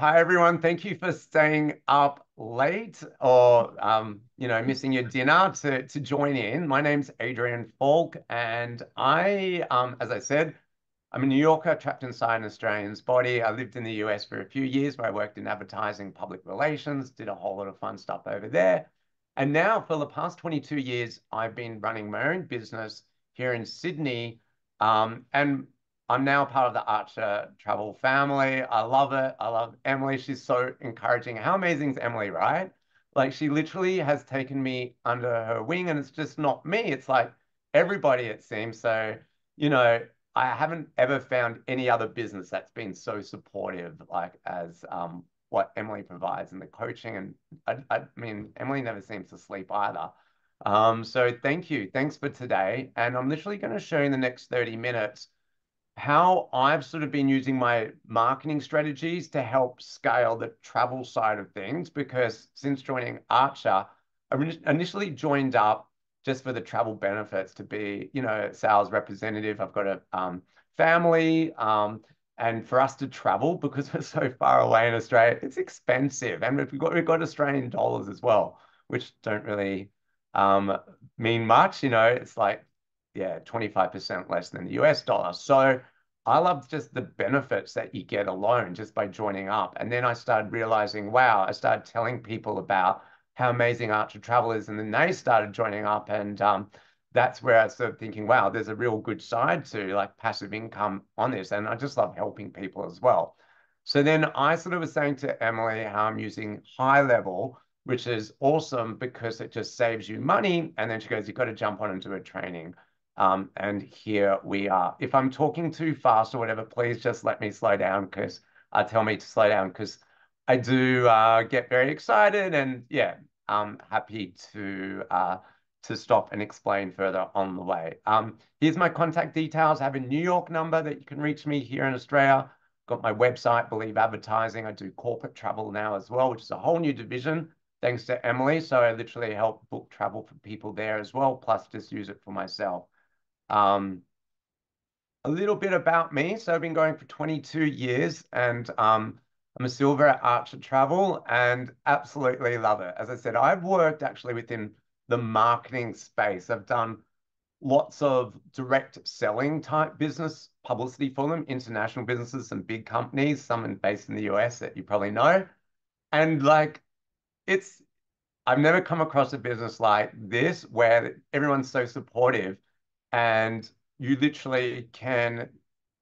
Hi everyone. Thank you for staying up late or missing your dinner to join in. My name's Adrian Falk, and as I said, I'm a New Yorker trapped inside an Australian's body. I lived in the US for a few years where I worked in advertising, public relations, did a whole lot of fun stuff over there. And now for the past 22 years, I've been running my own business here in Sydney. And I'm now part of the Archer Travel family. I love it. I love Emily. She's so encouraging. How amazing is Emily, right? Like she literally has taken me under her wing, and it's just not me. It's like everybody, it seems. So, you know, I haven't ever found any other business that's been so supportive, like as what Emily provides and the coaching. And I mean, Emily never seems to sleep either. So thank you. Thanks for today. And I'm literally going to show you in the next 30 minutes how I've sort of been using my marketing strategies to help scale the travel side of things. Because since joining Archer, I initially joined up just for the travel benefits to be, sales representative. I've got a family, and for us to travel because we're so far away in Australia, it's expensive, and we've got Australian dollars as well, which don't really um, mean much. It's like yeah, 25% less than the US dollar. So I love just the benefits that you get alone just by joining up. And then I started realizing, wow, I started telling people about how amazing Archer Travel is. And then they started joining up. And that's where I started thinking, wow, there's a real good side to like passive income on this. And I just love helping people as well. So then I sort of was saying to Emily how I'm using High Level, which is awesome because it just saves you money. And then she goes, you've got to jump on and do a training. And here we are. If I'm talking too fast or whatever, please just let me slow down because tell me to slow down because I do get very excited and yeah, I'm happy to stop and explain further on the way. Here's my contact details. I have a New York number that you can reach me here in Australia. Got my website, Believe Advertising. I do corporate travel now as well, which is a whole new division thanks to Emily. So I literally help book travel for people there as well, plus just use it for myself. Um, a little bit about me. So I've been going for 22 years and I'm a silver at Archer Travel and absolutely love it. As I said, I've worked actually within the marketing space. I've done lots of direct selling type business publicity for them, international businesses, some big companies, some based in the US that you probably know. And like, it's I've never come across a business like this where everyone's so supportive and you literally can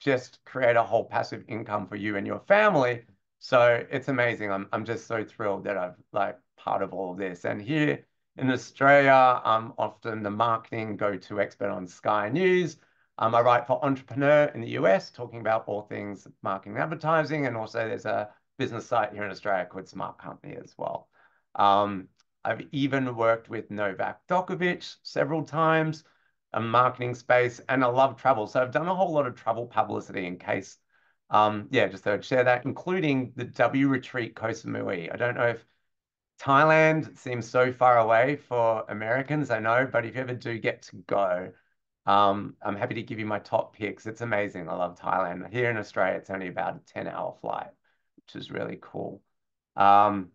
just create a whole passive income for you and your family. So it's amazing. I'm just so thrilled that I've like part of all of this. And here in Australia, I'm often the marketing go-to expert on Sky News. I write for Entrepreneur in the US, talking about all things marketing and advertising. And also there's a business site here in Australia called Smart Company as well. Um, I've even worked with Novak Djokovic several times, a marketing space, and I love travel. So I've done a whole lot of travel publicity in case, yeah, just to share that, including the W Retreat Koh Samui. I don't know if Thailand seems so far away for Americans, I know, but if you ever do get to go, I'm happy to give you my top picks. It's amazing. I love Thailand. Here in Australia, it's only about a 10-hour flight, which is really cool. Um,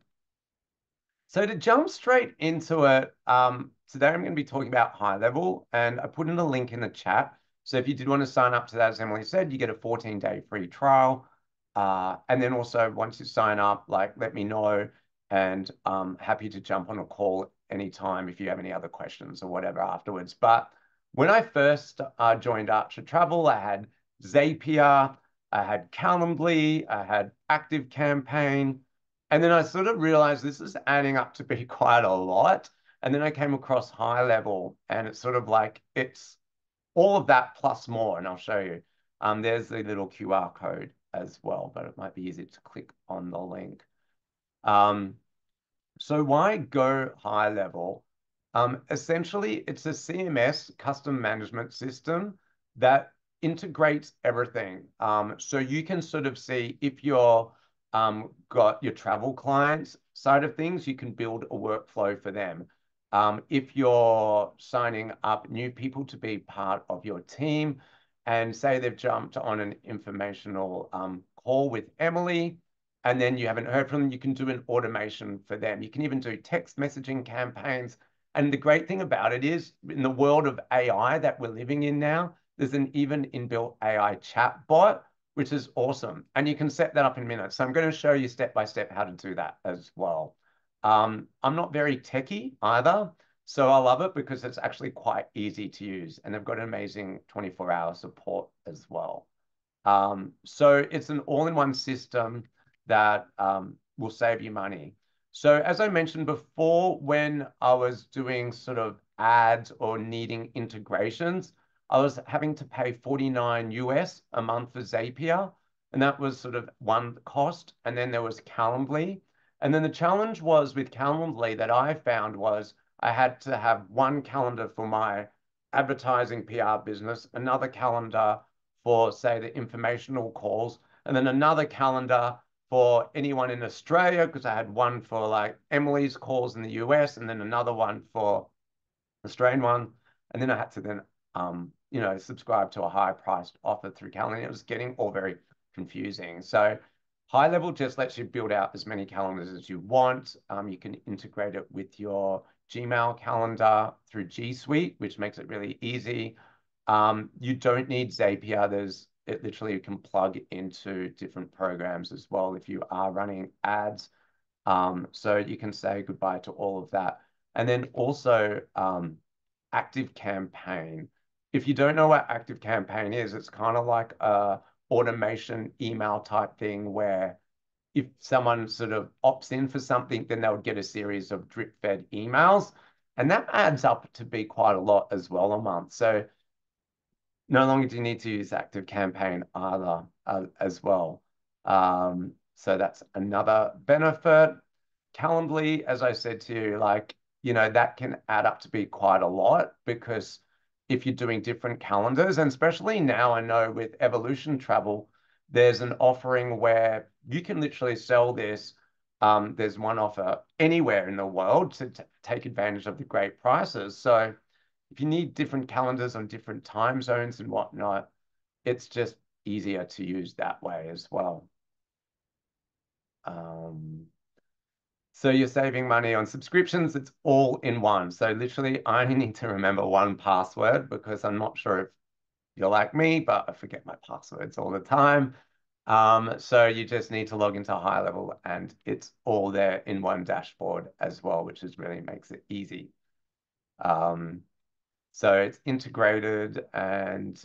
so to jump straight into it, today I'm going to be talking about High Level, and I put in a link in the chat. So if you did want to sign up to that, as Emily said, you get a 14-day free trial. And then also once you sign up, like let me know, and I'm happy to jump on a call anytime if you have any other questions or whatever afterwards. But when I first joined Archer Travel, I had Zapier, I had Calendly, I had Active Campaign. And then I sort of realized this is adding up to be quite a lot. And then I came across High Level, and it's sort of like it's all of that plus more. And I'll show you. There's the little QR code as well, but it might be easy to click on the link. Um, so why go High Level? Essentially, it's a CMS, custom management system, that integrates everything. So you can sort of see if you're got your travel clients side of things, you can build a workflow for them. If you're signing up new people to be part of your team, and say they've jumped on an informational call with Emily, and then you haven't heard from them, you can do an automation for them. You can even do text messaging campaigns. And the great thing about it is, in the world of AI that we're living in now, there's an even inbuilt AI chat bot, which is awesome. And you can set that up in minutes. So I'm going to show you step by step how to do that as well. I'm not very techie either. So I love it because it's actually quite easy to use. And they've got an amazing 24-hour support as well. So it's an all-in-one system that will save you money. So as I mentioned before, when I was doing sort of ads or needing integrations, I was having to pay 49 US a month for Zapier, and that was sort of one cost. And then there was Calendly. And then the challenge was with Calendly that I found was I had to have one calendar for my advertising PR business, another calendar for, say, the informational calls, and then another calendar for anyone in Australia, because I had one for like Emily's calls in the US, and then another one for Australian one. And then I had to then, subscribe to a high priced offer through Calendly. It was getting all very confusing. So GoHighLevel just lets you build out as many calendars as you want. You can integrate it with your Gmail calendar through G Suite, which makes it really easy. You don't need Zapier. It literally you can plug into different programs as well if you are running ads. So you can say goodbye to all of that. And then also Active Campaign. If you don't know what Active Campaign is, it's kind of like a automation email type thing where if someone sort of opts in for something, then they'll get a series of drip fed emails. And that adds up to be quite a lot as well a month. So no longer do you need to use Active Campaign either as well. So that's another benefit. Calendly, as I said to you, that can add up to be quite a lot because if you're doing different calendars, and especially now I know with Evolution Travel, there's an offering where you can literally sell this. There's one offer anywhere in the world to take advantage of the great prices. So if you need different calendars on different time zones and whatnot, it's just easier to use that way as well. Um, so you're saving money on subscriptions. It's all in one. So literally, I only need to remember one password because I'm not sure if you're like me, but I forget my passwords all the time. So you just need to log into GoHighLevel and it's all there in one dashboard as well, which is really makes it easy. Um, So it's integrated and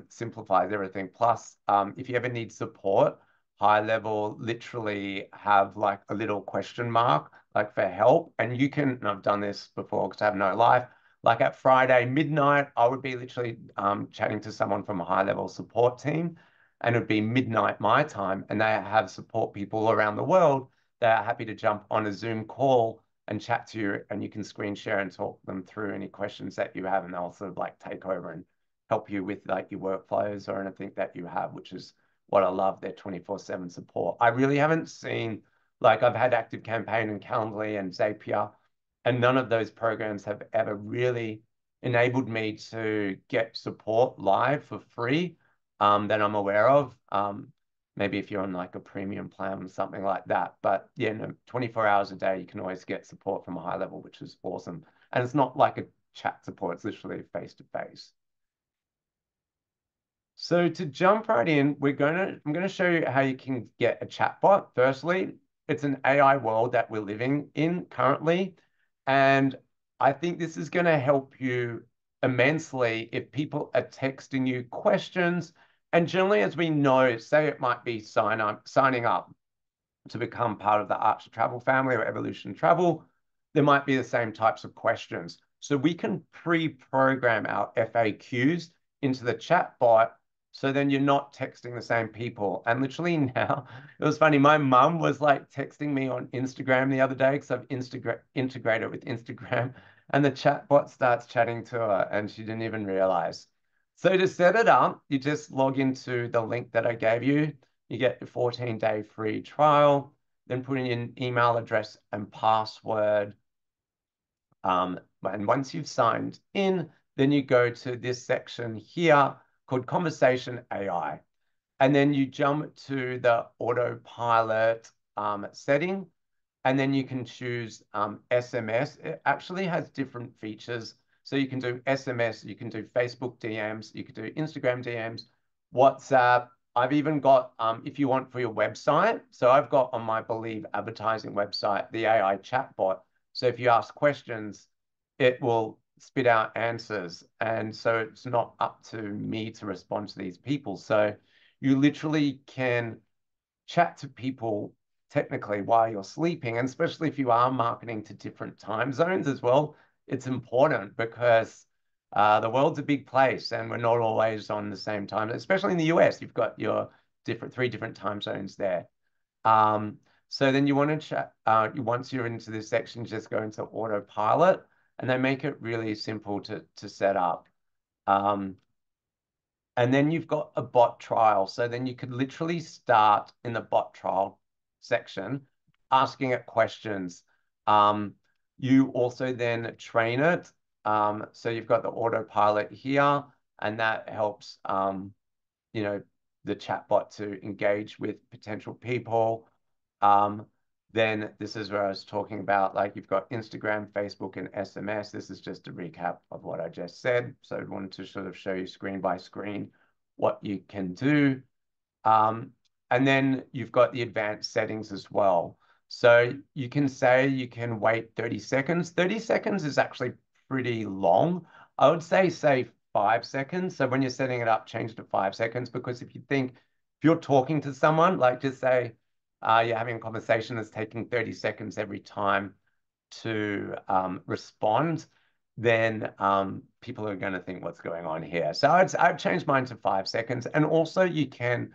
simplifies everything. Plus, if you ever need support, GoHighLevel literally have like a little question mark, like for help. And you can, and I've done this before because I have no life. Like at Friday midnight, I would be literally chatting to someone from a GoHighLevel support team, and it would be midnight my time. And they have support people around the world that are happy to jump on a Zoom call and chat to you, and you can screen share and talk them through any questions that you have, and they'll sort of like take over and help you with like your workflows or anything that you have, which is what I love, their 24/7 support. I really haven't seen, like I've had Active Campaign and Calendly and Zapier, and none of those programs have ever really enabled me to get support live for free that I'm aware of. Maybe if you're on like a premium plan or something like that. But yeah, no, 24 hours a day, you can always get support from GoHighLevel, which is awesome. And it's not like a chat support, it's literally face to face. So to jump right in, I'm gonna show you how you can get a chatbot. Firstly, it's an AI world that we're living in currently. And I think this is gonna help you immensely if people are texting you questions. And generally, as we know, say it might be signing up to become part of the Archer Travel family or Evolution Travel, there might be the same types of questions. So we can pre-program our FAQs into the chat bot so then you're not texting the same people. And literally now, it was funny. My mum was like texting me on Instagram the other day because I've integrated with Instagram, and the chat bot starts chatting to her and she didn't even realize. So to set it up, you just log into the link that I gave you. You get a 14-day free trial, then put in your email address and password. And once you've signed in, then you go to this section here called Conversation AI. And then you jump to the autopilot setting, and then you can choose SMS. It actually has different features. So you can do SMS, you can do Facebook DMs, you can do Instagram DMs, WhatsApp. I've even got, if you want for your website, so I've got on my Believe advertising website, the AI chatbot. So if you ask questions, it will spit out answers. And so it's not up to me to respond to these people. So you literally can chat to people technically while you're sleeping, and especially if you are marketing to different time zones as well, it's important because the world's a big place and we're not always on the same time, especially in the US. You've got your three different time zones there. Um, so then you want to chat, once you're into this section, just go into autopilot, and they make it really simple to set up. Um, and then you've got a bot trial. So then you could literally start in the bot trial section, asking it questions. Um, you also then train it. So you've got the autopilot here, and that helps, you know, the chatbot to engage with potential people. Um, then this is where I was talking about, like you've got Instagram, Facebook, and SMS. This is just a recap of what I just said. So I wanted to sort of show you screen by screen what you can do. Um, and then you've got the advanced settings as well. So you can say you can wait 30 seconds. 30 seconds is actually pretty long. I would say 5 seconds. So when you're setting it up, change it to 5 seconds, because if you think, if you're talking to someone, like just say you're having a conversation that's taking 30 seconds every time to respond, then people are going to think what's going on here. So I've changed mine to 5 seconds. And also you can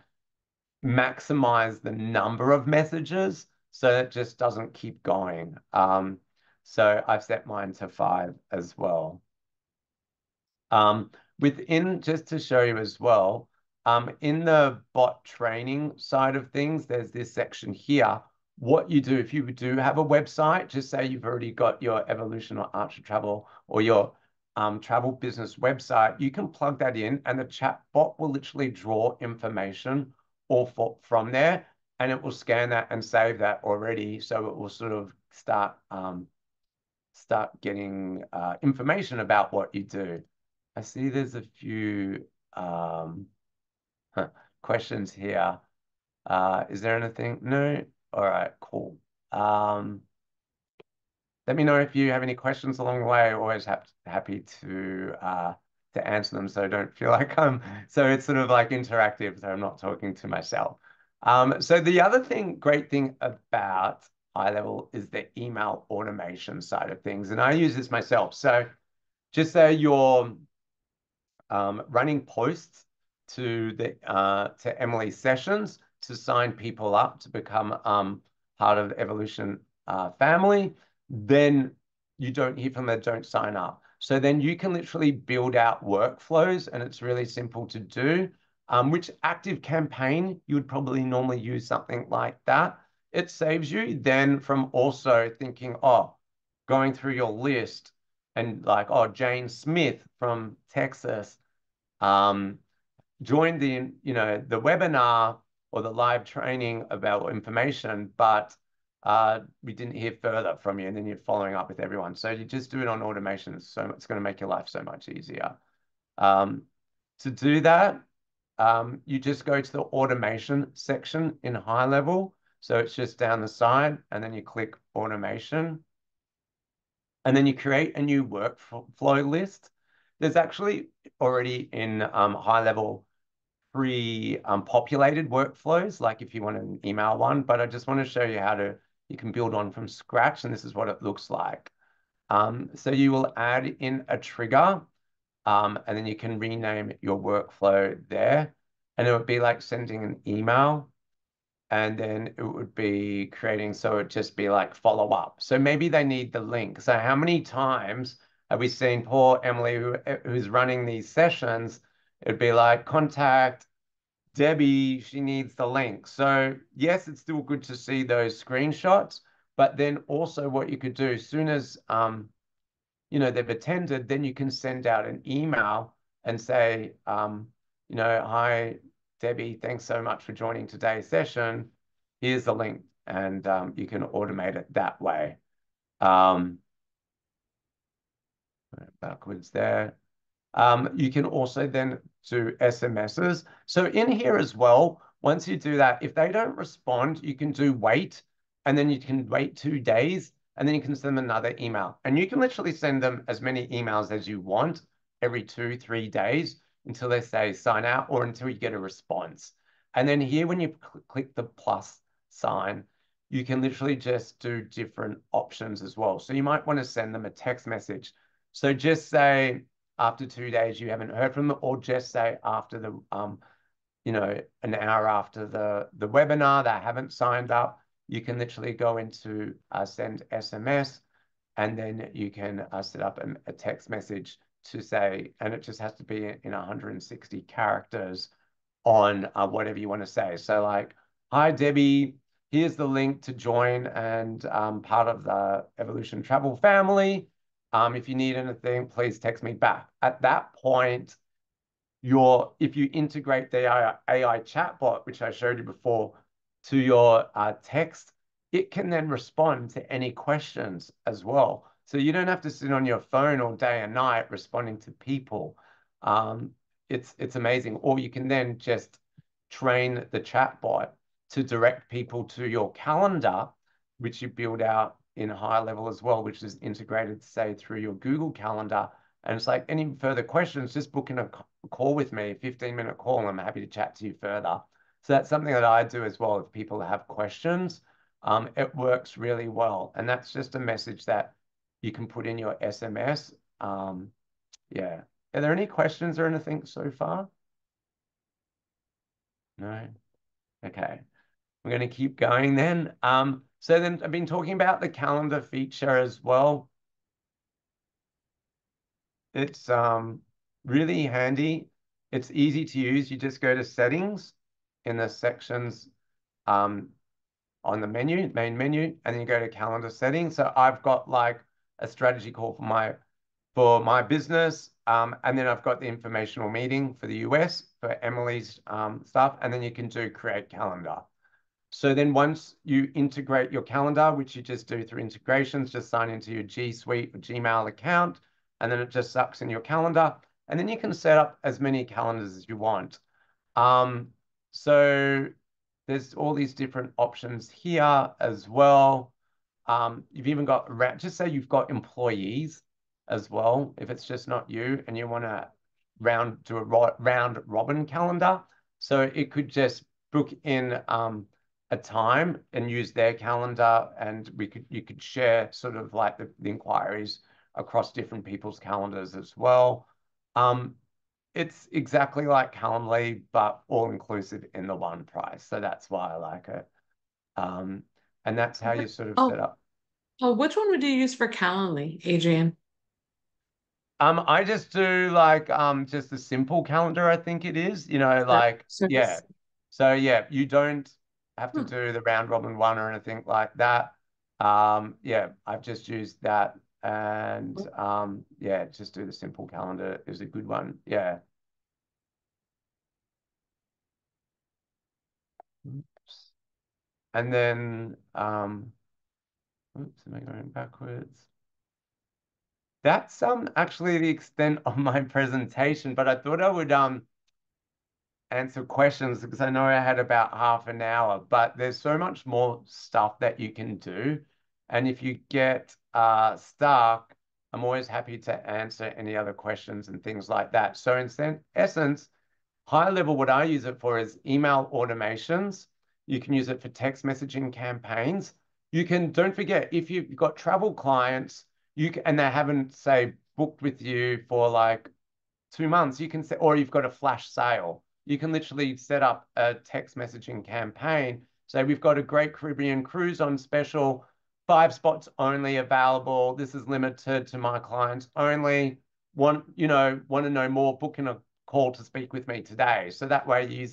maximize the number of messages so it just doesn't keep going. So I've set mine to 5 as well. Within, just to show you as well, in the bot training side of things, there's this section here. What you do, if you do have a website, just say you've already got your Evolution or Archer Travel or your travel business website, you can plug that in and the chat bot will literally draw information from there, and it will scan that and save that already. So it will sort of start getting information about what you do. I see there's a few um, questions here. Is there anything? No? All right, cool. Let me know if you have any questions along the way. Always happy to answer them, so don't feel like so it's sort of like interactive, so I'm not talking to myself. So the other great thing about HighLevel is the email automation side of things, and I use this myself. So just say you're running posts to Emily's sessions to sign people up to become part of Evolution family. Then you don't hear from them, don't sign up. So then you can literally build out workflows, and it's really simple to do. Which Active Campaign, you would probably normally use something like that. It saves you then from also thinking, oh, going through your list and like, oh, Jane Smith from Texas um, joined the webinar or the live training about information, but we didn't hear further from you, and then you're following up with everyone. So you just do it on automation. So it's going to make your life so much easier. Um, to do that, you just go to the automation section in HighLevel. So it's just down the side, and then you click automation. And then you create a new workflow list. There's actually already in HighLevel pre-populated workflows, like if you want an email one, but I just want to show you how you can build one from scratch, and this is what it looks like. So you will add in a trigger, and then you can rename your workflow there, and it would be like sending an email, and then it would be creating, so it'd just be like follow up. So maybe they need the link. So how many times have we seen poor Emily who's running these sessions? It'd be like contact Debbie, she needs the link. So yes, it's still good to see those screenshots, but then also what you could do, as soon as they've attended, then you can send out an email and say, hi, Debbie, thanks so much for joining today's session. Here's the link and you can automate it that way. Um, backwards there. You can also then do SMSs. So in here as well, once you do that, if they don't respond, you can do wait, and then you can wait 2 days, and then you can send them another email. And you can literally send them as many emails as you want every 2, 3 days until they say sign out or until you get a response. And then here, when you click the plus sign, you can literally just do different options as well. So you might want to send them a text message. So just say, after 2 days you haven't heard from them, or just say after the an hour after the webinar they haven't signed up, you can literally go into send SMS, and then you can set up a text message to say, and it just has to be in 160 characters on whatever you want to say. So like, hi Debbie, here's the link to join and part of the Evolution Travel family. If you need anything, please text me back. At that point, if you integrate the AI chatbot, which I showed you before, to your text, it can then respond to any questions as well. So you don't have to sit on your phone all day and night responding to people. Um, it's amazing. Or you can then just train the chatbot to direct people to your calendar, which you build out in GoHighLevel as well, which is integrated, say, through your Google Calendar. And it's like, any further questions, just book in a call with me, a 15-minute call, and I'm happy to chat to you further. So that's something that I do as well if people have questions. It works really well. And that's just a message that you can put in your SMS. Yeah. Are there any questions or anything so far? No? Okay. We're going to keep going then. So then I've been talking about the calendar feature as well. It's really handy. It's easy to use. You just go to settings in the sections um, on the main menu, and then you go to calendar settings. So I've got like a strategy call for my business, and then I've got the informational meeting for the US for Emily's stuff, and then you can do create calendar. So then once you integrate your calendar, which you just do through integrations, just sign into your G Suite or Gmail account, and then it just sucks in your calendar. And then you can set up as many calendars as you want. Um, so there's all these different options here as well. You've even got, just say you've got employees as well. If it's just not you and you want to do a round robin calendar. So it could just book in a time and use their calendar, and you could share sort of like the inquiries across different people's calendars as well. It's exactly like Calendly, but all inclusive in the one price. So that's why I like it. Um, and that's how you sort of set Oh, up. oh, which one would you use for Calendly, Adrian? I just do like just a simple calendar, I think it is, That like yeah. service. So yeah, you don't have to Hmm. do the round robin one or anything like that. Yeah, I've just used that, and yeah, just do the simple calendar is a good one. Yeah. Oops. And then oops, am I going backwards? That's actually the extent of my presentation, but I thought I would answer questions because I know I had about half an hour, but there's so much more stuff that you can do. And if you get stuck, I'm always happy to answer any other questions and things like that. So in essence, GoHighLevel, what I use it for is email automations. You can use it for text messaging campaigns. Don't forget, if you've got travel clients, and they haven't, say, booked with you for like 2 months, you can set, or you've got a flash sale, you can literally set up a text messaging campaign. Say, we've got a Great Caribbean cruise on special, 5 spots only available. This is limited to my clients only. Want to know more? Book in a call to speak with me today. So that way,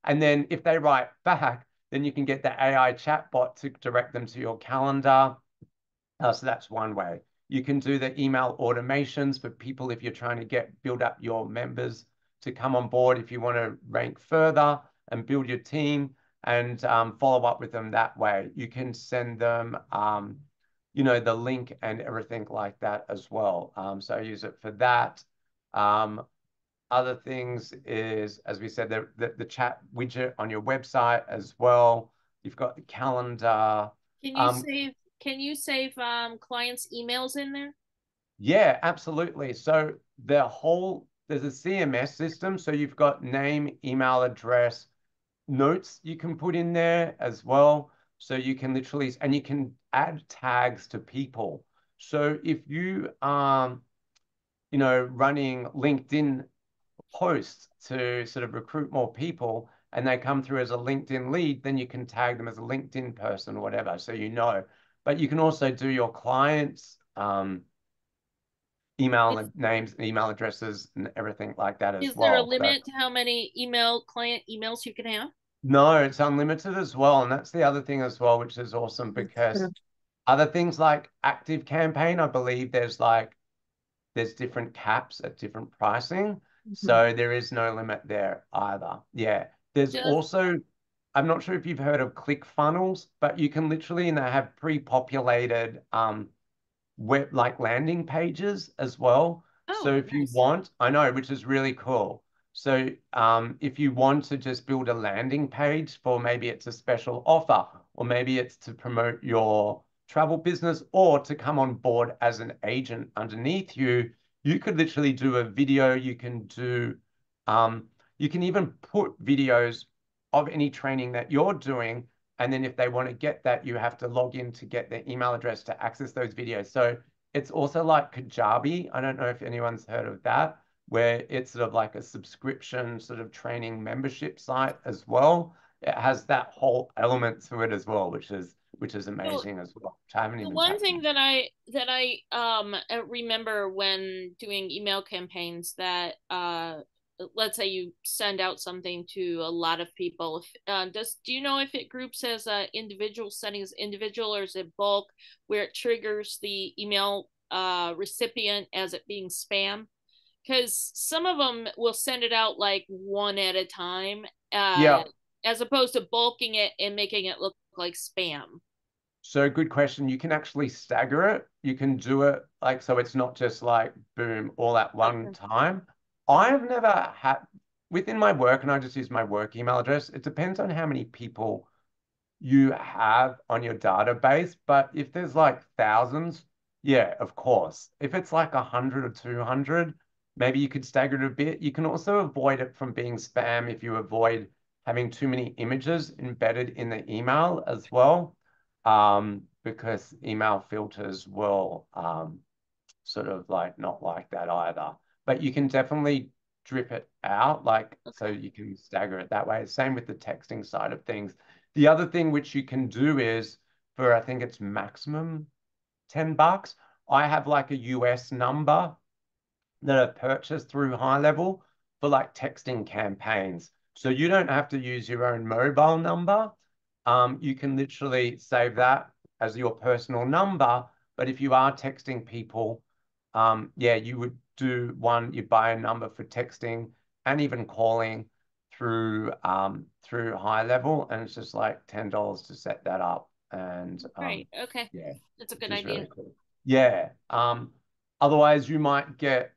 and then if they write back, then you can get the AI chatbot to direct them to your calendar. So that's one way. You can do the email automations for people if you're trying to build up your members to come on board if you want to rank further and build your team. and follow up with them that way. You can send them, the link and everything like that as well. So I use it for that. Um, Other things is, as we said, the chat widget on your website as well. You've got the calendar. Can you Um, save can you save clients' emails in there? yeah, absolutely. So there's a CMS system. So you've got name, email address, notes you can put in there as well. So you can literally, and you can add tags to people. So if you running LinkedIn posts to sort of recruit more people and they come through as a LinkedIn lead, then you can tag them as a LinkedIn person or whatever. So but you can also do your clients' email Is and names and email addresses and everything like that as is there a well. So limit to how many client emails you can have? no, it's unlimited as well. And that's the other thing as well, which is awesome That's because good. other things like Active Campaign, I believe there's different caps at different pricing. Mhm. So there is no limit there either. Yeah. There's Just also, I'm not sure if you've heard of ClickFunnels, but you can literally have pre-populated web like landing pages as well. So oh, if you nice. want, I know, which is really cool. So if you want to just build a landing page for maybe it's a special offer, or maybe it's to promote your travel business or to come on board as an agent underneath you, you could literally do a video. Um, you can even put videos of any training that you're doing, and then if they want to get that, you have to log in to get their email address to access those videos. So it's also like Kajabi. I don't know if anyone's heard of that, where it's sort of like a subscription sort of training membership site as well. It has that whole element to it as well, which is So amazing as well, which I haven't the even one tapped thing into. that I remember when doing email campaigns that let's say you send out something to a lot of people. Do you know if it groups as individual settings individual, or is it bulk where it triggers the email recipient as it being spam? Because some of them will send it out like one at a time, uh, Yeah. as opposed to bulking it and making it look like spam. So good question. You can actually stagger it. You can do it like so it's not just like boom all at one Okay. time. Uh-huh. I've never had within my work, and I just use my work email address. It depends on how many people you have on your database. But if there's like thousands, yeah, of course. If it's like 100 or 200, maybe you could stagger it a bit. You can also avoid it from being spam if you avoid having too many images embedded in the email as well, because email filters will sort of like not like that either. But you can definitely drip it out, like so Okay. you can stagger it that way. Same with the texting side of things. The other thing which you can do is for I think it's maximum $10. I have like a US number that are purchased through GoHighLevel for like texting campaigns. So you don't have to use your own mobile number. You can literally save that as your personal number. But if you are texting people, yeah, you would you buy a number for texting and even calling through GoHighLevel, and it's just like $10 to set that up. And Great. Okay. yeah, That's a which good is idea. really cool. Yeah. Otherwise you might get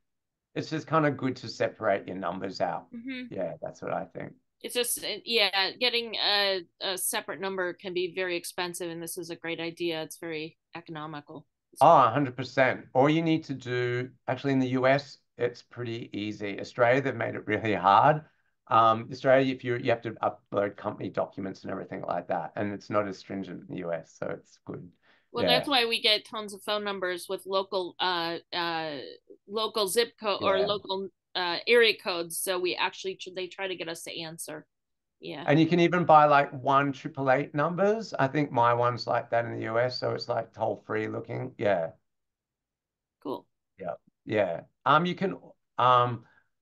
it's just kind of good to separate your numbers out. Hmm. Yeah, that's what I think. It's just, yeah, getting a separate number can be very expensive, and this is a great idea. It's very economical as Oh, well. 100%. All you need to do, actually in the US, it's pretty easy. Australia, they've made it really hard. Australia, if you have to upload company documents and everything like that, and it's not as stringent in the US, so it's good. Well, that's Yeah, why we get tons of phone numbers with local zip code or yeah. local area codes. So we actually they try to get us to answer. Yeah. And you can even buy like 1-888 numbers. I think my one's like that in the US, so it's like toll free looking. Yeah. Cool. Yeah. Yeah. You can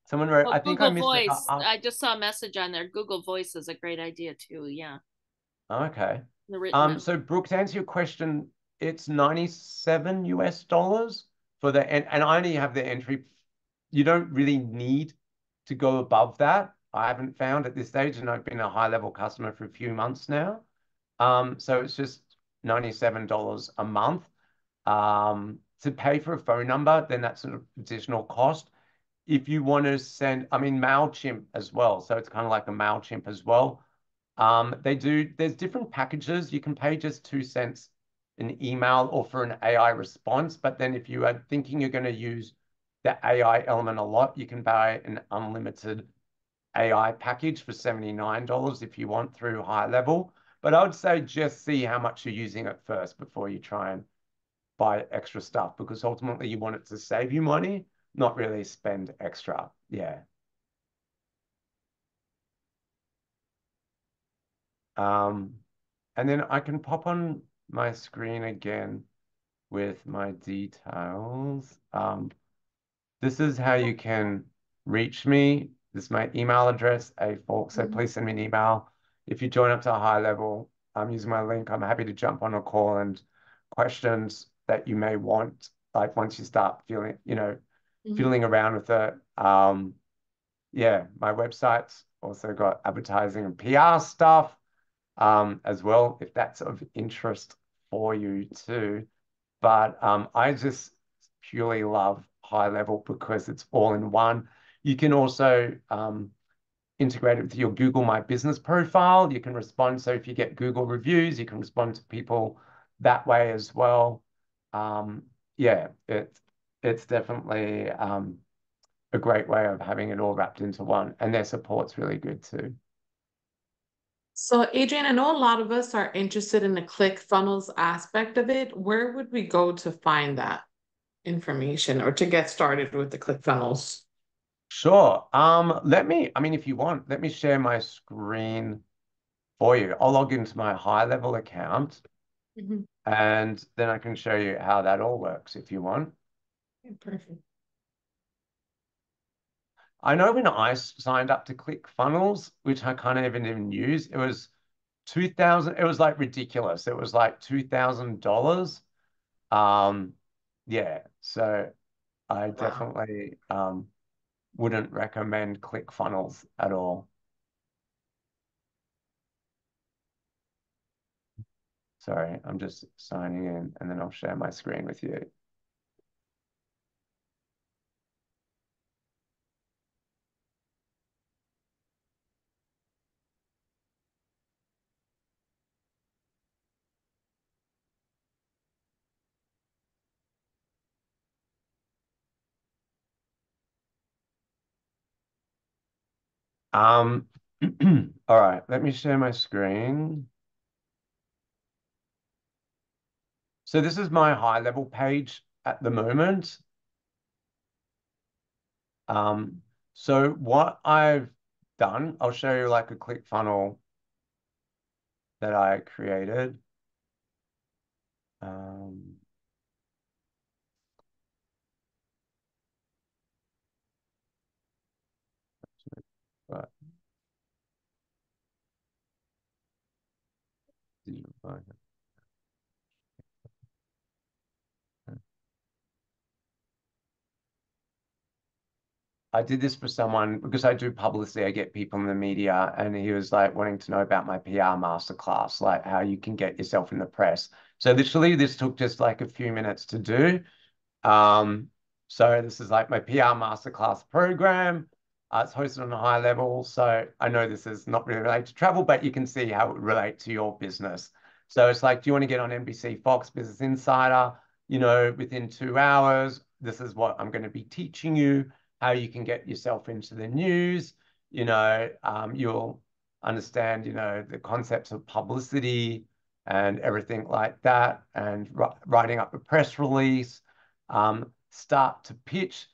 someone wrote, Well, I think I Google missed it. Voice. I just saw a message on there. Google Voice is a great idea too. Yeah. Okay. The written message. So Brooke, to answer your question, it's 97 US dollars and I only have the entry. You don't really need to go above that. I haven't found at this stage, and I've been a high level customer for a few months now. So it's just $97 a month. To pay for a phone number, then that's an additional cost. If you want to send, I mean, MailChimp as well. So it's kind of like a MailChimp as well. There's different packages. You can pay just 2 cents an email or for an AI response. But then if you are thinking you're going to use the AI element a lot, you can buy an unlimited AI package for $79 if you want through high level. But I would say just see how much you're using it first before you try and buy extra stuff, because ultimately you want it to save you money, not really spend extra. Yeah. Um, and then I can pop on my screen again with my details. This is how you can reach me. This is my email address, afolk. So Mhm. please send me an email. If you join up to a high level, I'm using my link. I'm happy to jump on a call, and questions that you may want, like once you start feeling, Mhm. fiddling around with it. Yeah, my website's also got advertising and PR stuff as well, if that's of interest for you too. But I just purely love high level because it's all in one. You can also integrate it with your Google My Business profile. You can respond. So if you get Google reviews, you can respond to people that way as well. Um, yeah, it's definitely a great way of having it all wrapped into one. And their support's really good too. So, Adrian, I know a lot of us are interested in the ClickFunnels aspect of it. Where would we go to find that information or to get started with the ClickFunnels? Sure. I mean, if you want, let me share my screen for you. I'll log into my high level account Mhm. and then I can show you how that all works if you want. Okay, perfect. I know when I signed up to ClickFunnels, which I kind of even use, it was 2000, it was like ridiculous. It was like $2,000. Um, yeah, so I Wow. definitely wouldn't recommend ClickFunnels at all. Sorry, I'm just signing in and then I'll share my screen with you. Um, all right, let me share my screen. So this is my high level page at the moment. Um, so what I've done, I'll show you like a click funnel that I created. Um, but I did this for someone because I do publicity. I get people in the media, and he was like wanting to know about my PR masterclass, like how you can get yourself in the press. So literally, this took just like a few minutes to do. Um, so this is like my PR masterclass program. It's hosted on a high level. So I know this is not really related to travel, but you can see how it would relate to your business. So it's like, do you want to get on NBC, Fox, Business Insider? Within 2 hours, this is what I'm going to be teaching you, how you can get yourself into the news. You'll understand, the concepts of publicity and everything like that, and writing up a press release, start to pitch.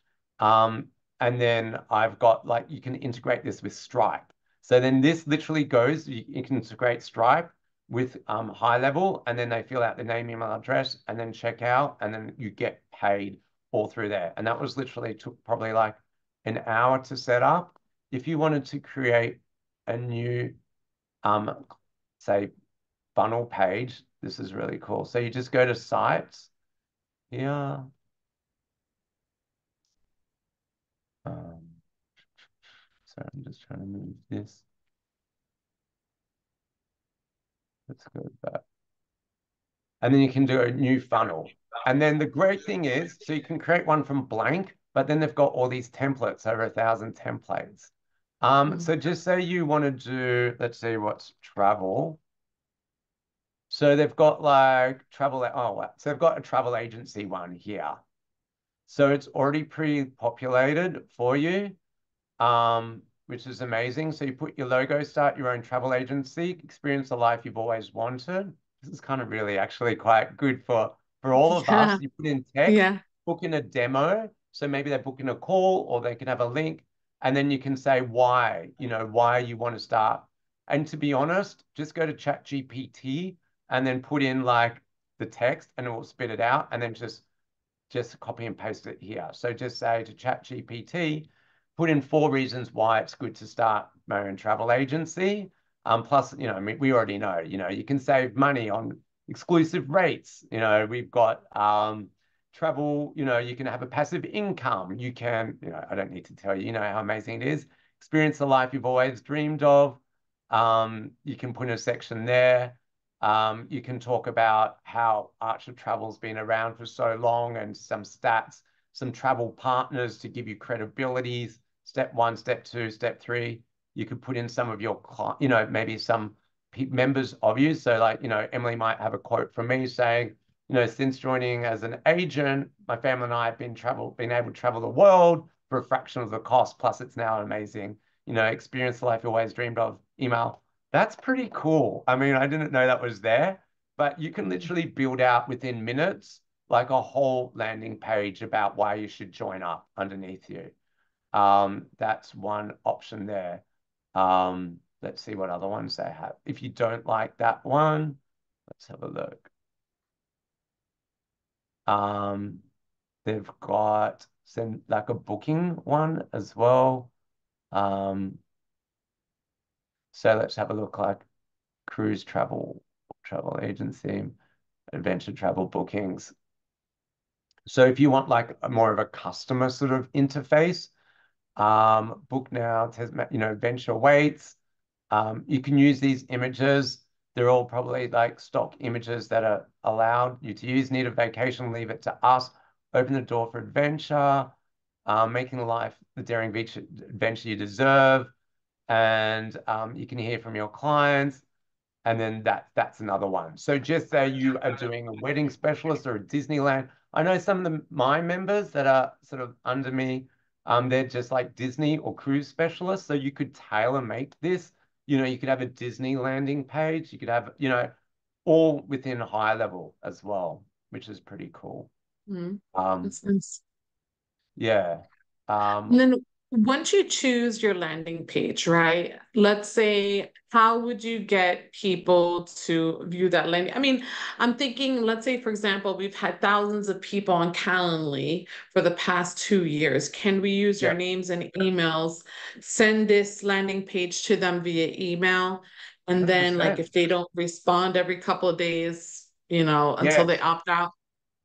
And then I've got like, you can integrate this with Stripe. So then this literally goes, you can integrate Stripe with high level, and then they fill out the name, email address, and then check out, and then you get paid all through there. And that was literally took probably like an hour to set up. If you wanted to create a new, um, say, funnel page, this is really cool. So you just go to sites here. Um, So I'm just trying to move this. Let's go back. And then you can do a new funnel. And then the great thing is, so you can create one from blank, but then they've got all these templates, over 1,000 templates. So just say you want to do, let's see what's travel. So they've got like travel, so they've got a travel agency one here. So it's already pre-populated for you, which is amazing. So you put your logo, start your own travel agency, experience the life you've always wanted. This is kind of really actually quite good for all of us. Yeah, You put in text, yeah. book in a demo. So maybe they book in a call or they can have a link, and then you can say why, why you want to start. And to be honest, just go to ChatGPT and then put in like the text and it will spit it out and then just copy and paste it here. So just say to ChatGPT, put in 4 reasons why it's good to start my own travel agency. Plus, I mean, we already know, you can save money on exclusive rates. We've got travel, you can have a passive income. You can, I don't need to tell you, how amazing it is. Experience the life you've always dreamed of. You can put in a section there. You can talk about how Archer Travel's been around for so long and some stats, some travel partners to give you credibilities. Step 1, step 2, step 3. You could put in some of your, maybe some members of you. So like, Emily might have a quote from me saying, since joining as an agent, my family and I have been able to travel the world for a fraction of the cost. Plus it's now an amazing, experience the life you always dreamed of. Email. That's pretty cool. I mean, I didn't know that was there, but you can literally build out within minutes like a whole landing page about why you should join up underneath you. That's one option there. Let's see what other ones they have. If you don't like that one, let's have a look. Um, they've got some like a booking one as well. Um, so let's have a look like cruise travel agency, adventure travel bookings. So if you want like more of a customer sort of interface, book now, venture waits. You can use these images. They're all probably like stock images that are allowed you to use. Need a vacation, leave it to us. Open the door for adventure, making life the daring beach adventure you deserve. And you can hear from your clients. And then that's another one. So just say you are doing a wedding specialist or a Disneyland. I know some of my members that are sort of under me, they're just like Disney or cruise specialists. So you could tailor make this. You could have a Disney landing page. You could have, all within GoHighLevel as well, which is pretty cool. Mm, Um, that's nice. yeah. And Um, then once you choose your landing page, right? Let's say, how would you get people to view that landing? I mean, I'm thinking, let's say, for example, we've had thousands of people on Calendly for the past 2 years. Can we use their yeah, names and emails, send this landing page to them via email? And then, like, 100%. if they don't respond every couple of days, until they Yes, opt out,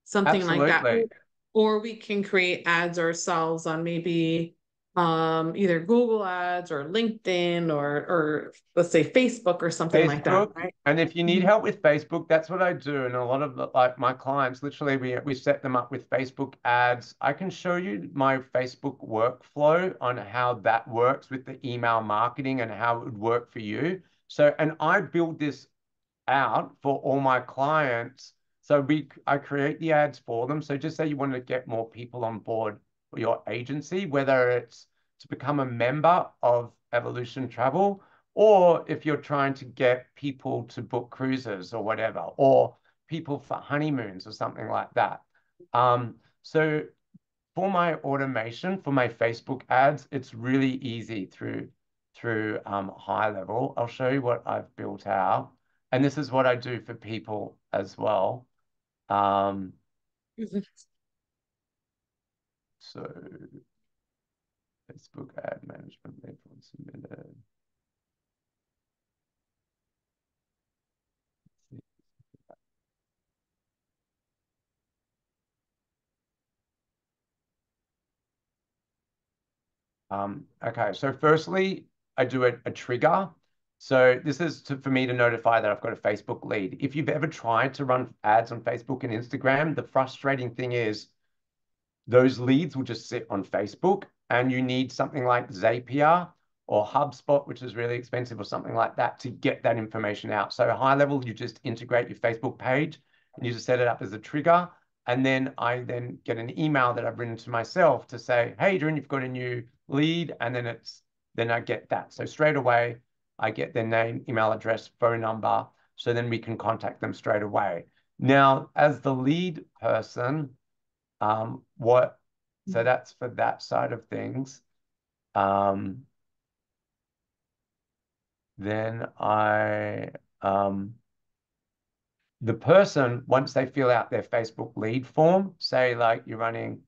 something like that. absolutely. Or we can create ads ourselves on maybe either Google ads or LinkedIn or let's say Facebook or something like that, Facebook. right? And if you need Mhm. help with Facebook, that's what I do. And a lot of like my clients, literally, we set them up with Facebook ads. I can show you my Facebook workflow on how that works with the email marketing and how it would work for you. So, and I build this out for all my clients. So I create the ads for them. So just say you want to get more people on board for your agency, whether it's to become a member of Evolution Travel, or if you're trying to get people to book cruises or whatever, or people for honeymoons or something like that. So for my automation, for my Facebook ads, it's really easy through GoHighLevel. I'll show you what I've built out. And this is what I do for people as well. Um, so Facebook ad management lead form submitted. Okay, so firstly, I do a trigger. So this is for me to notify that I've got a Facebook lead. If you've ever tried to run ads on Facebook and Instagram, the frustrating thing is those leads will just sit on Facebook, and you need something like Zapier or HubSpot, which is really expensive, or something like that to get that information out. So high level, you just integrate your Facebook page and you just set it up as a trigger. And then I then get an email that I've written to myself to say, hey, Adrian, you've got a new lead. And then I get that. So straight away, I get their name, email address, phone number. So then we can contact them straight away. Now, as the lead person, so that's for that side of things. Um, then the person, once they fill out their Facebook lead form, say like you're running,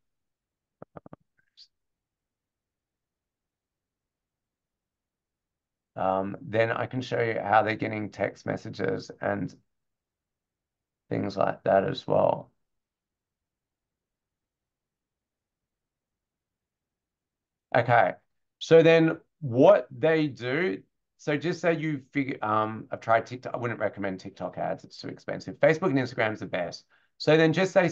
then I can show you how they're getting text messages and things like that as well. Okay. So then what they do, so just say you figure, I've tried TikTok. I wouldn't recommend TikTok ads. It's too expensive. Facebook and Instagram's the best. So then just say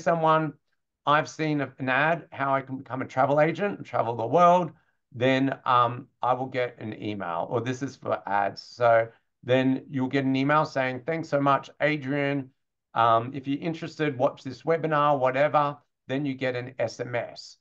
I've seen an ad, how I can become a travel agent and travel the world. Then I will get an email, or this is for ads. So then you'll get an email saying, thanks so much, Adrian. If you're interested, watch this webinar, whatever. Then you get an SMS.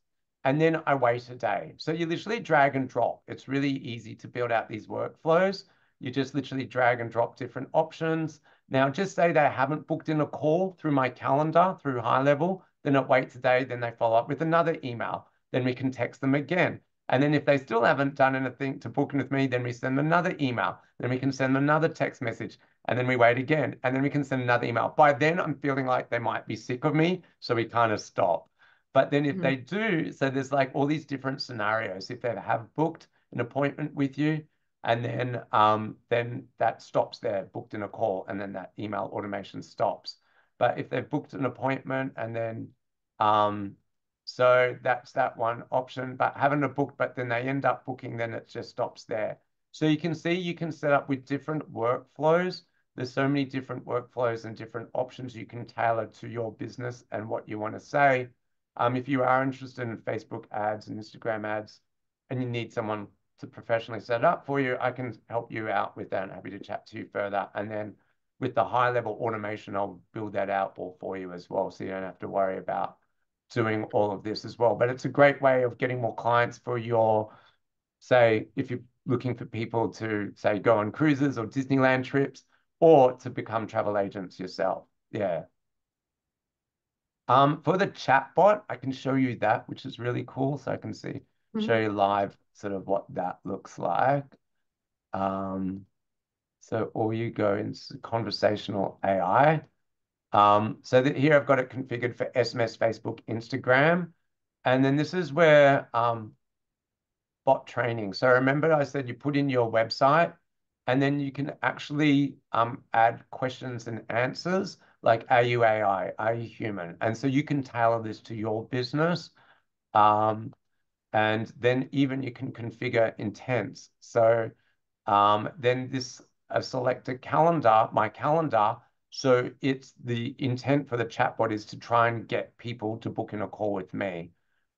And then I wait a day. So you literally drag and drop. It's really easy to build out these workflows. You just literally drag and drop different options. Now, just say they haven't booked in a call through my calendar, through high level, then it waits a day, then they follow up with another email. Then we can text them again. And then if they still haven't done anything to book in with me, then we send them another email. Then we can send them another text message. And then we wait again. And then we can send another email. By then, I'm feeling like they might be sick of me. So we kind of stop. But then if they do, so there's like all these different scenarios. If they have booked an appointment with you, and then that stops there, booked in a call, and then that email automation stops. But if they've booked an appointment and then so that's that one option. But having a book, but then they end up booking, then it just stops there. So you can see you can set up with different workflows. There's so many different workflows and different options you can tailor to your business and what you want to say. If you are interested in Facebook ads and Instagram ads and you need someone to professionally set it up for you, I can help you out with that. I'm happy to chat to you further. And then with the high level automation, I'll build that out all for you as well. So you don't have to worry about doing all of this as well. But it's a great way of getting more clients for your, say, if you're looking for people to, say, go on cruises or Disneyland trips, or to become travel agents yourself. Yeah. For the chatbot, I can show you that, which is really cool. So I can show you live sort of what that looks like. So all you go into conversational AI. So that here I've got it configured for SMS, Facebook, Instagram. And then this is where bot training. So remember I said you put in your website and then you can actually add questions and answers like, are you AI? Are you human? And so you can tailor this to your business. And then even you can configure intents. So then I select a calendar, my calendar. So it's the intent for the chatbot is to try and get people to book in a call with me.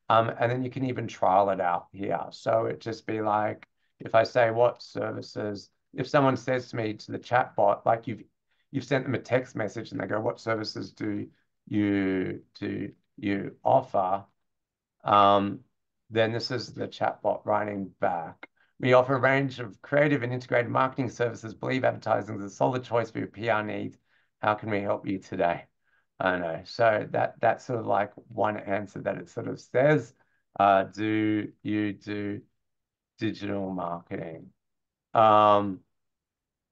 And then you can even trial it out here. So it just be like, if I say what services, if someone says to me to the chatbot, like you've sent them a text message and they go, what services do you offer? Then this is the chatbot writing back. We offer a range of creative and integrated marketing services. Believe advertising is a solid choice for your PR needs. How can we help you today? I don't know. So that's sort of like one answer that it sort of says. Do you do digital marketing? And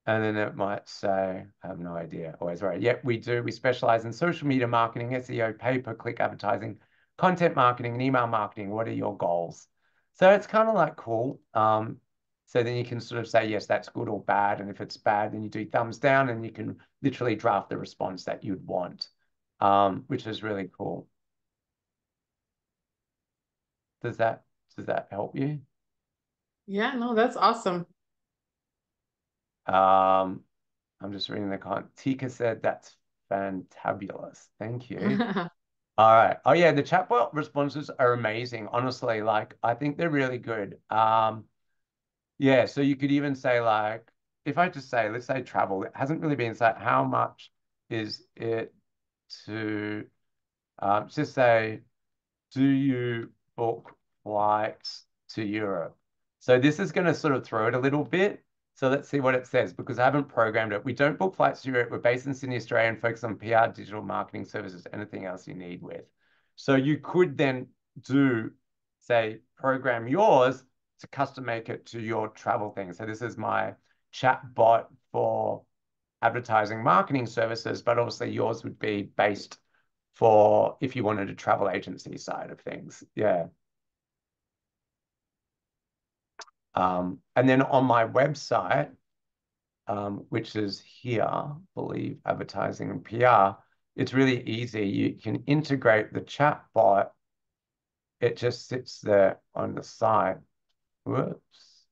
then it might say, I have no idea. Always right. Yep, we do. We specialize in social media marketing, SEO, pay-per-click advertising, content marketing, and email marketing. What are your goals? So it's kind of like cool. So then you can sort of say, yes, that's good or bad. And if it's bad, then you do thumbs down and you can literally draft the response that you'd want, which is really cool. Does that help you? Yeah, no, that's awesome. Um, I'm just reading the comment. Tika said that's fantabulous. Thank you. All right. Oh yeah, the chatbot responses are amazing. Honestly, like I think they're really good. Yeah, so you could even say like, if I just say, let's say travel, it hasn't really been said how much is it to just say, do you book flights to Europe? So this is going to sort of throw it a little bit. So let's see what it says because I haven't programmed it. We don't book flights to Europe. We're based in Sydney, Australia, and focus on PR, digital marketing services, anything else you need with. So you could then do, say, program yours to custom make it to your travel thing. So this is my chat bot for advertising marketing services, but obviously yours would be based for if you wanted a travel agency side of things. Yeah. And then on my website, which is here, believe advertising and PR, it's really easy. You can integrate the chat bot. It just sits there on the site. Whoops.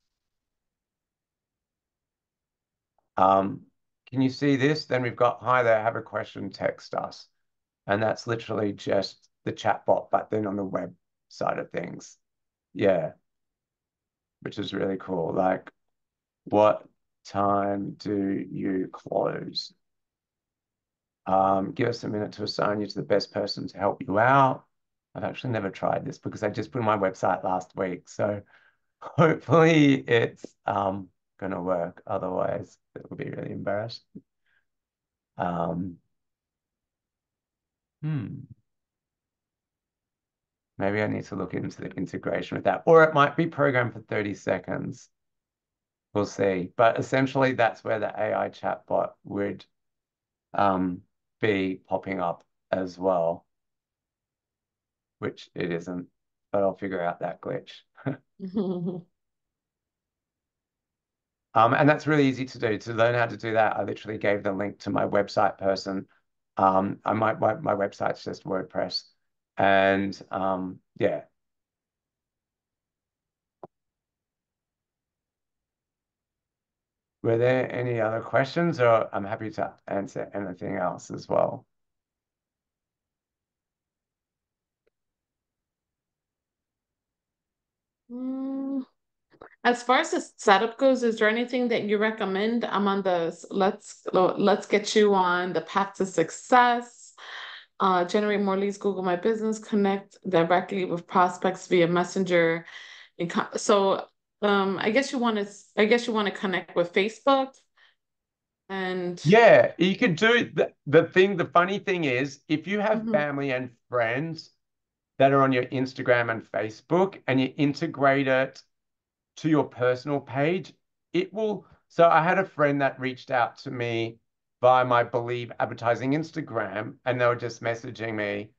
Um, can you see this? Then we've got, hi there, have a question, text us. And that's literally just the chat bot, but then on the web side of things. Yeah, which is really cool. Like, what time do you close? Give us a minute to assign you to the best person to help you out. I've actually never tried this because I just put on my website last week. So hopefully it's gonna work. Otherwise, it will be really embarrassed. Um, hmm. Maybe I need to look into the integration with that. Or it might be programmed for 30 seconds. We'll see. But essentially, that's where the AI chatbot would um, be popping up as well, which it isn't, but I'll figure out that glitch. And that's really easy to do. To learn how to do that, I literally gave the link to my website person. My website's just WordPress. And yeah. Were there any other questions, or I'm happy to answer anything else as well? Mm, as far as the setup goes, is there anything that you recommend? I'm on the let's get you on the path to success. Generate more leads, Google My Business, connect directly with prospects via Messenger. So, I guess you want to connect with Facebook and. Yeah, you could do the funny thing is, if you have Mhm, family and friends that are on your Instagram and Facebook and you integrate it to your personal page, it will. So I had a friend that reached out to me via my Believe advertising Instagram, and they were just messaging me.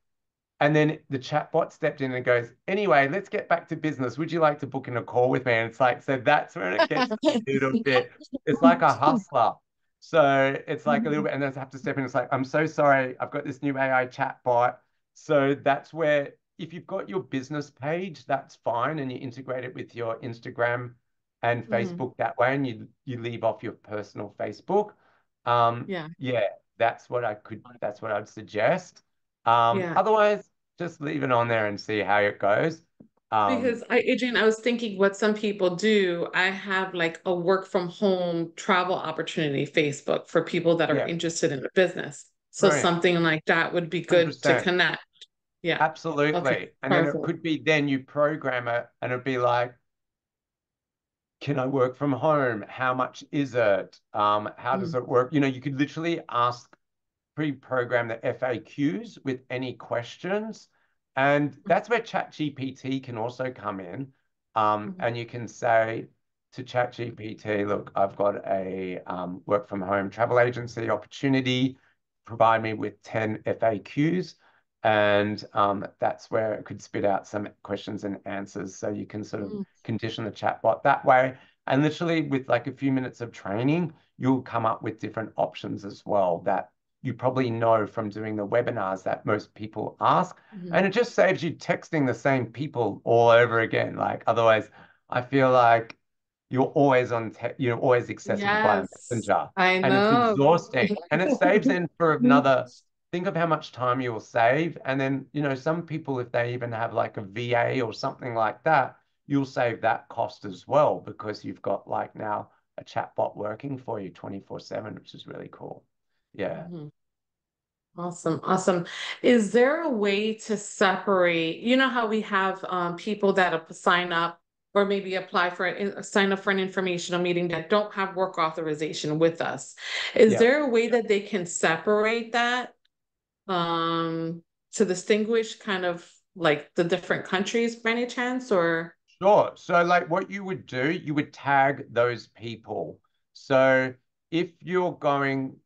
And then the chatbot stepped in and goes, anyway, let's get back to business. Would you like to book in a call with me? And it's like, so that's when it gets a little bit, it's like a hustler. So it's like a little mhm, bit, and then I have to step in. It's like, I'm so sorry. I've got this new AI chatbot. So that's where, if you've got your business page, that's fine. And you integrate it with your Instagram and mhm. Facebook that way, and you leave off your personal Facebook. Yeah, Yeah, that's what I'd suggest. yeah. Otherwise, just leave it on there and see how it goes. Um, Because Adrian, I was thinking what some people do. I have like a work from home travel opportunity Facebook for people that are yeah, interested in the business. So brilliant. something like that would be good to 100%. connect. Yeah. Okay. Absolutely. And then it Perfect. could be then you program it and it'd be like, can I work from home? How much is it? How does Mhm, it work? You know, you could literally ask pre-program the FAQs with any questions. And that's where ChatGPT can also come in. mhm, And you can say to ChatGPT, look, I've got a work from home travel agency opportunity, provide me with 10 FAQs. And that's where it could spit out some questions and answers. So you can sort of mhm, condition the chatbot that way. And literally with like a few minutes of training, you'll come up with different options as well that you probably know from doing the webinars that most people ask. mhm. And it just saves you texting the same people all over again. Like otherwise, I feel like you're always accessible by a Yes, messenger, I and it's know. exhausting. And it saves in for another. Think of how much time you will save, and then some people, if they even have like a VA or something like that, you'll save that cost as well because you've got like now a chatbot working for you 24/7, which is really cool. Yeah. Mhm. Awesome, awesome. Is there a way to separate, you know how we have people that sign up or maybe apply for sign up for an informational meeting that don't have work authorization with us? Is Yeah. there a way that they can separate that to distinguish kind of like the different countries by any chance or Sure. So, like, what you would do, you would tag those people. So, if you're going,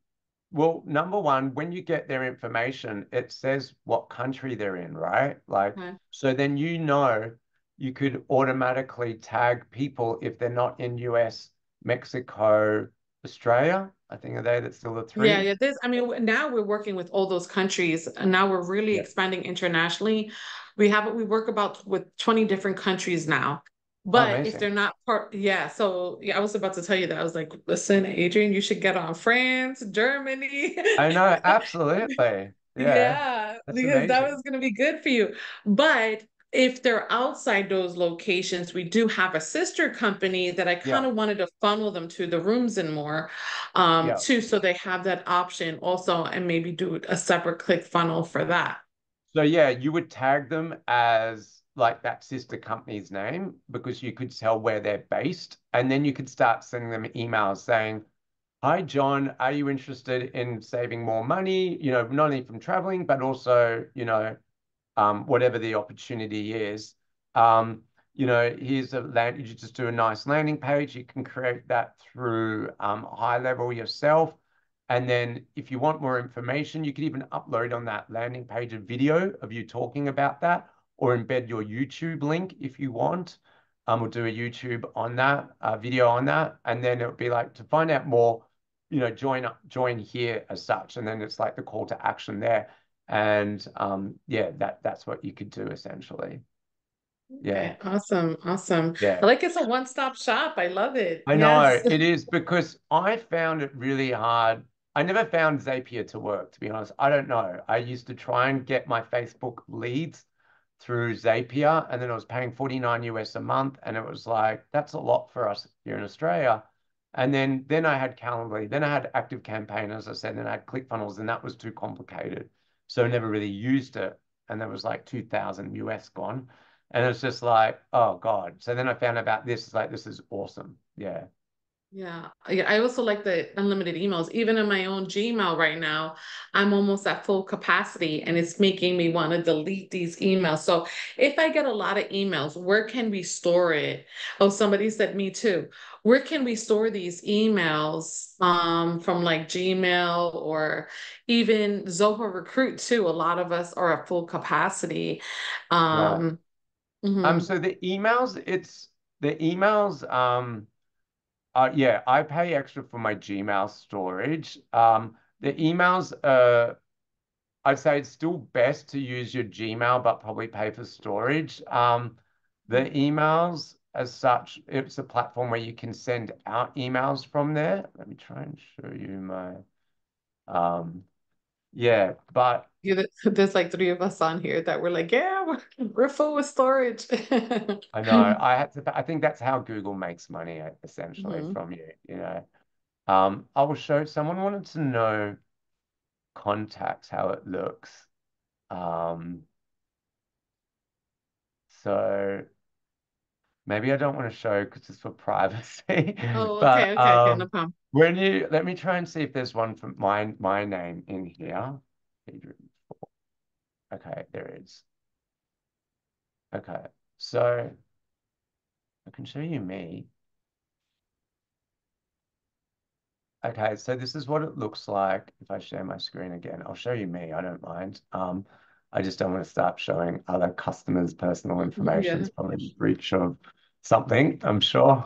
well, number one, when you get their information, it says what country they're in, right? Like, okay. so then you could automatically tag people if they're not in US, Mexico, Australia. I think are they that's still the Yeah, three? yeah. I mean, now we're working with all those countries, and now we're really Yeah. expanding internationally. We work about with 20 different countries now. Oh, But if amazing. they're not part, yeah. So yeah, I was about to tell you that. I was like, listen, Adrian, you should get on France, Germany. I know, absolutely. Yeah, Yeah, that's because that amazing. was going to be good for you. But if they're outside those locations, we do have a sister company that I kind Yeah, of wanted to funnel them to the rooms and more, yeah. too, so they have that option also, and maybe do a separate click funnel for that. So yeah, you would tag them as like that sister company's name because you could tell where they're based, and then you could start sending them emails saying, "Hi John, are you interested in saving more money? Not only from traveling, but also, whatever the opportunity is. Um, here's a land, you just do a nice landing page. You can create that through high level yourself. And then if you want more information, you could even upload on that landing page a video of you talking about that or embed your YouTube link if you want. We'll do a YouTube on that, video on that. And then it would be like to find out more, join here as such. And then it's like the call to action there. And yeah, that's what you could do essentially. Yeah, Okay, awesome, awesome. yeah. I like it's a one-stop shop. I love it. I Yes. know it is because I found it really hard. I never found Zapier to work, to be honest. I don't know. I used to try and get my Facebook leads through Zapier, and then I was paying 49 US a month, and it was like, that's a lot for us here in Australia. And then I had Calendly, then I had Active Campaign, as I said, then I had ClickFunnels, and that was too complicated. So I never really used it. And there was like 2000 US gone. And it's just like, oh God. So then I found about this, it's like, this is awesome. Yeah. Yeah, I also like the unlimited emails. Even in my own Gmail right now, I'm almost at full capacity and it's making me want to delete these emails. So if I get a lot of emails, where can we store it? Oh, somebody said me too. Where can we store these emails from like Gmail or even Zoho Recruit too? A lot of us are at full capacity. Right. Um, mhm. So the emails, yeah, I pay extra for my Gmail storage. The emails, I'd say it's still best to use your Gmail, but probably pay for storage. The emails, as such, it's a platform where you can send out emails from there. Let me try and show you my, yeah, but Yeah, there's like three of us on here that were like, yeah, we're full with storage. I know I think that's how Google makes money essentially Mhm. from you. I will show someone wanted to know contacts, how it looks. Um, so maybe I don't want to show because it's for privacy, Oh, but okay, okay, okay, no problem. when you let me try and see if there's one for my name in here. Okay, there is. Okay, so I can show you me. Okay, so this is what it looks like if I share my screen again. I'll show you me, I don't mind. I just don't want to start showing other customers' personal information. Yeah. It's probably a breach of something, I'm sure.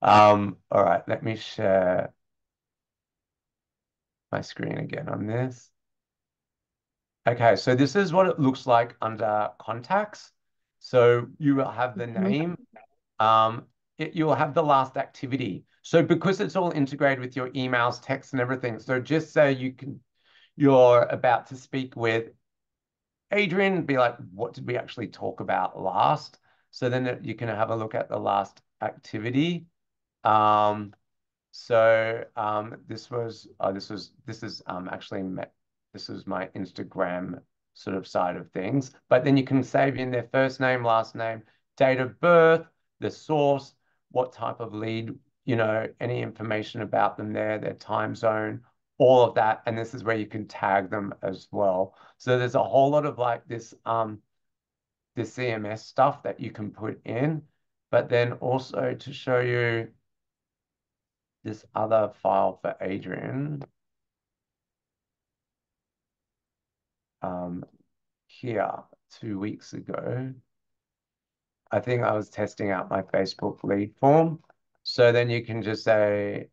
All right, let me share my screen again on this. Okay, so this is what it looks like under contacts. So you will have the Mhm. name. um, you'll have the last activity. So because it's all integrated with your emails, text, and everything. So just say you're about to speak with Adrian, be like, what did we actually talk about last? So then you can have a look at the last activity. Um, this is actually this is my Instagram sort of side of things. But then you can save in their first name, last name, date of birth, the source, what type of lead, any information about them there, their time zone, all of that. And this is where you can tag them as well. So there's a whole lot of like this CMS stuff that you can put in, but then also to show you this other file for Adrian um, here 2 weeks ago. I think I was testing out my Facebook lead form. So then you can just say,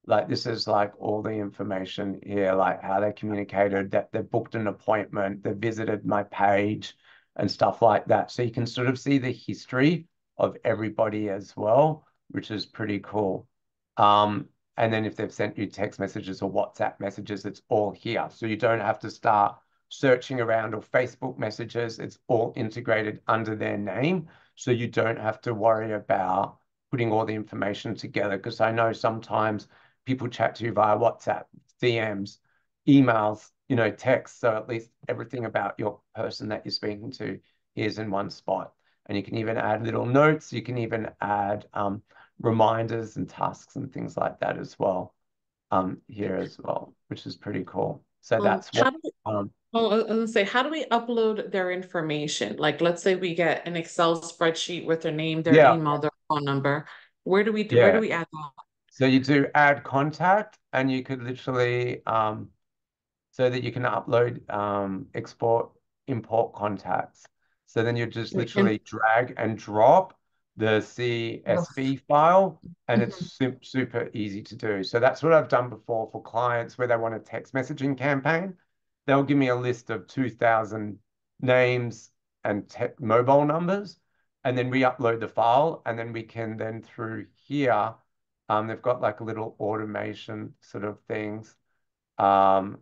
like this is like all the information here, like how they communicated, that they booked an appointment, they visited my page and stuff like that. So you can sort of see the history of everybody as well, which is pretty cool. And then if they've sent you text messages or WhatsApp messages, it's all here. So you don't have to start searching around or Facebook messages. It's all integrated under their name. So you don't have to worry about putting all the information together. Because I know sometimes people chat to you via WhatsApp, DMs, emails, text. So at least everything about your person that you're speaking to is in one spot. And you can even add little notes. You can even add reminders and tasks and things like that as well here as well, which is pretty cool. So that's what How do we, oh, I was gonna say, how do we upload their information? Like, let's say we get an Excel spreadsheet with their name, their yeah, email, their phone number. Where do yeah. we add that? So you do add contact and you could literally so that you can upload, export, import contacts. So then you just And literally drag and drop the CSV file, and it's mhm. super easy to do. So that's what I've done before for clients where they want a text messaging campaign. They'll give me a list of 2,000 names and mobile numbers, and then we upload the file, and then we can then through here, they've got like a little automation sort of things. Um,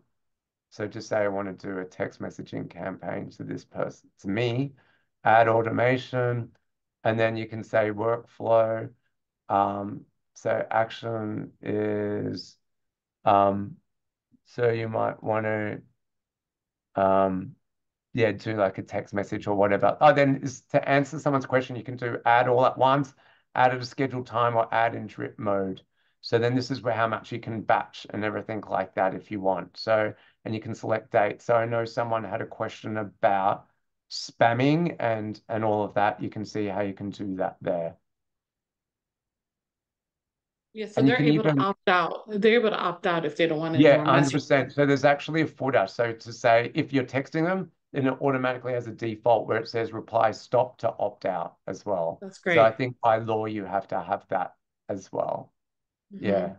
so just say I want to do a text messaging campaign to this person, to me, add automation, and then you can say workflow. So action is, um, so you might want to, um, yeah, do like a text message or whatever. Oh, then is to answer someone's question, you can do add all at once, add at a scheduled time, or add in drip mode. So then this is where how much you can batch and everything like that if you want. So, and you can select date. So I know someone had a question about spamming and all of that. You can see how you can do that there. Yeah, so And you they're can able to even opt out. They're able to opt out if they don't want any yeah, more messages. 100%. So there's actually a footer. So to say if you're texting them, then it automatically has a default where it says reply stop to opt out as well. That's So I great. think by law you have to have that as well. Hmm. Yeah.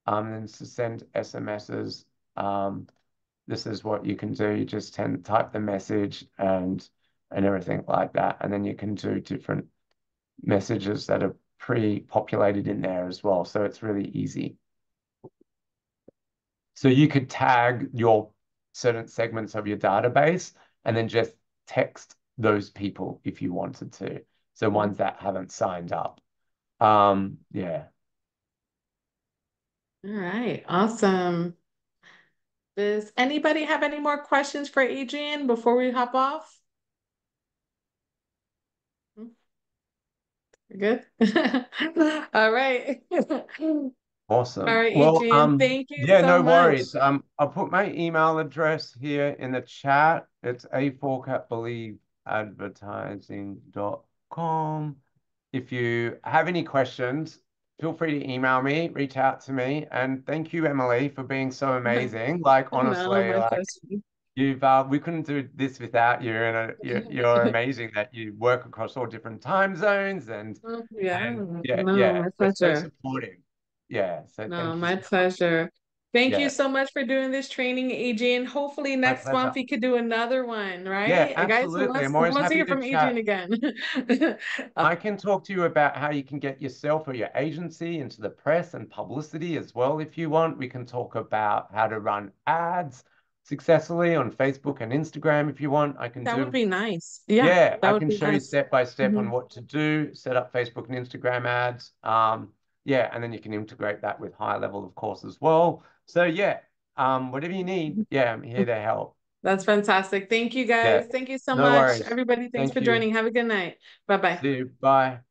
And to send SMSs, this is what you can do. You just type the message and everything like that. And then you can do different messages that are pre-populated in there as well. So it's really easy. So you could tag your certain segments of your database and then just text those people if you wanted to. So ones that haven't signed up. Yeah. All right, awesome. Does anybody have any more questions for Adrian before we hop off? Hmm, we're good. All right. All Awesome. right, Well, Adrian, thank you yeah, so no much. worries. I'll put my email address here in the chat. It's a4 at believeadvertising.com. If you have any questions, feel free to email me, reach out to me. And thank you, Emily, for being so amazing. Like, No, honestly, my like pleasure. you've we couldn't do this without you. And you're amazing that you work across all different time zones Yeah, and yeah, no, yeah, my we're so pleasure. supportive. Yeah, so No, thank you my so much. pleasure. Thank you Yeah, so much for doing this training, Adrian. Hopefully my next month pleasure. we could do another one, Yeah, right? Guys, absolutely. I'm who always wants to happy hear to from Adrian chat. again? I can talk to you about how you can get yourself or your agency into the press and publicity as well if you want. We can talk about how to run ads successfully on Facebook and Instagram if you want. I can That would do, be nice. Yeah, yeah, that I would can be show you nice. step by step Mhm. on what to do, set up Facebook and Instagram ads. Yeah, and then you can integrate that with high level, of course, as well. So yeah, whatever you need, yeah, I'm here to help. That's fantastic. Thank you Yeah, guys. Thank you so no much. worries. Everybody, thanks Thank for you. joining. Have a good night. Bye bye. See you. Bye.